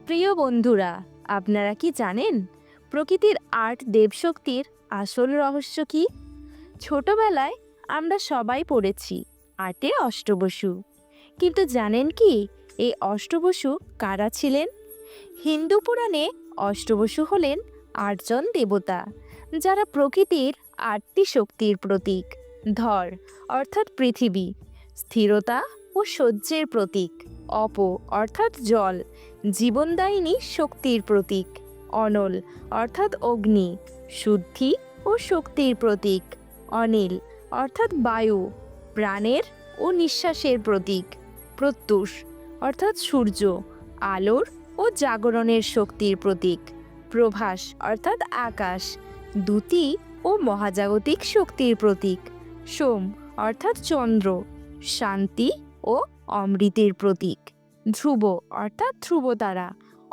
প্রিয় বন্ধুরা, আপনারা কি জানেন প্রকৃতির আট দেবশক্তির আসল রহস্য কি? ছোটবেলায় আমরা সবাই পড়েছি আটে অষ্টবসু, কিন্তু জানেন কি এই অষ্টবসু কারা ছিলেন? হিন্দু পুরাণে অষ্টবসু হলেন আটজন দেবতা, যারা প্রকৃতির আটটি শক্তির প্রতীক। ধর অর্থাৎ পৃথিবী, স্থিরতা ও সহ্যের প্রতীক। অপ অর্থাৎ জল, জীবনদায়িনী শক্তির প্রতীক। অনল অর্থাৎ অগ্নি, শুদ্ধি ও শক্তির প্রতীক। অনিল অর্থাৎ বায়ু, প্রাণের ও নিঃশ্বাসের প্রতীক। প্রত্যুষ অর্থাৎ সূর্য, আলোর ও জাগরণের শক্তির প্রতীক। প্রভাস অর্থাৎ আকাশ, দ্যুতি ও মহাজাগতিক শক্তির প্রতীক। সোম অর্থাৎ চন্দ্র, শান্তি ও অমৃতের প্রতীক। ধ্রুব অর্থাৎ ধ্রুবতারা,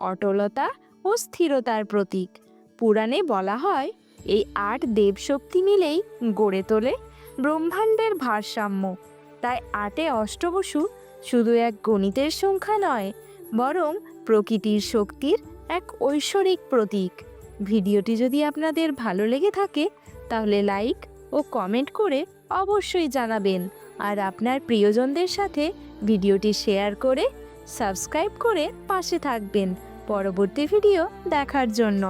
অটলতা ও স্থিরতার প্রতীক। পুরাণে বলা হয় এই আট দেবশক্তি মিলেই গড়ে তোলে ব্রহ্মাণ্ডের ভারসাম্য। তাই আটে অষ্টবসু শুধু এক গণিতের সংখ্যা নয়, বরং প্রকৃতির শক্তির এক ঐশ্বরিক প্রতীক। ভিডিওটি যদি আপনাদের ভালো লেগে থাকে তাহলে লাইক ও কমেন্ট করে অবশ্যই জানাবেন, আর আপনার প্রিয়জনদের সাথে ভিডিওটি শেয়ার করে সাবস্ক্রাইব করে পাশে থাকবেন পরবর্তী ভিডিও দেখার জন্য।